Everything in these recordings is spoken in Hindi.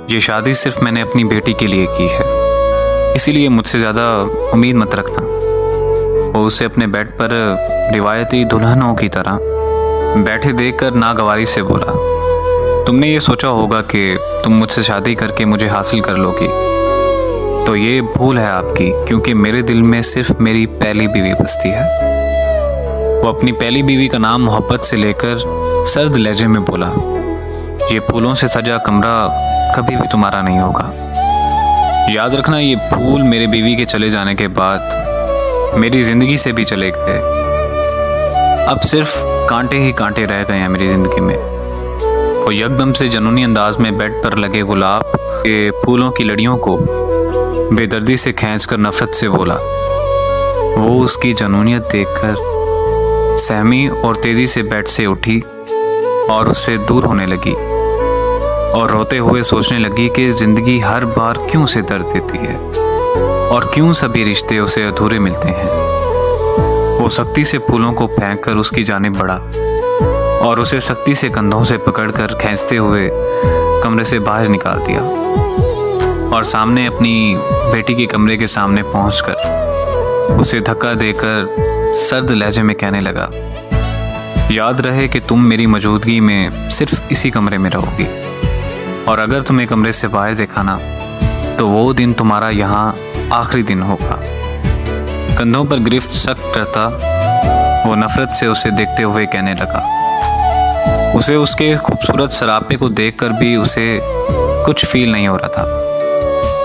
ये शादी सिर्फ मैंने अपनी बेटी के लिए की है, इसीलिए मुझसे ज़्यादा उम्मीद मत रखना। वो उसे अपने बेड पर रिवायती दुल्हनों की तरह बैठे देखकर नागवारी से बोला, तुमने ये सोचा होगा कि तुम मुझसे शादी करके मुझे हासिल कर लोगी, तो ये भूल है आपकी, क्योंकि मेरे दिल में सिर्फ मेरी पहली बीवी बसती है। वो अपनी पहली बीवी का नाम मोहब्बत से लेकर सर्द लहजे में बोला, ये फूलों से सजा कमरा कभी भी तुम्हारा नहीं होगा। याद रखना, ये फूल मेरे बीवी के चले जाने के बाद मेरी जिंदगी से भी चले गए। अब सिर्फ कांटे ही कांटे रह गए हैं मेरी जिंदगी में। वो यकदम से जनूनी अंदाज में बेड पर लगे गुलाब के फूलों की लड़ियों को बेदर्दी से खींचकर नफरत से बोला। वो उसकी जनूनियत देखकर सहमी और तेजी से बेड से उठी और उससे दूर होने लगी और रोते हुए सोचने लगी कि जिंदगी हर बार क्यों उसे दर्द देती है और क्यों सभी रिश्ते उसे अधूरे मिलते हैं। वो सख्ती से फूलों को फेंककर उसकी जानिब बढ़ा और उसे सख्ती से कंधों से पकड़कर खींचते हुए कमरे से बाहर निकाल दिया और सामने अपनी बेटी के कमरे के सामने पहुंचकर उसे धक्का देकर सर्द लहजे में कहने लगा, याद रहे कि तुम मेरी मौजूदगी में सिर्फ इसी कमरे में रहोगी, और अगर तुम्हें कमरे से बाहर देखा ना तो वो दिन तुम्हारा यहाँ आखिरी दिन होगा। कंधों पर गिरफ्त सख्त करता वो नफरत से उसे देखते हुए कहने लगा। उसे उसके खूबसूरत सरापे को देखकर भी उसे कुछ फील नहीं हो रहा था,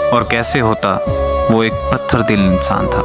और कैसे होता, वो एक पत्थर दिल इंसान था।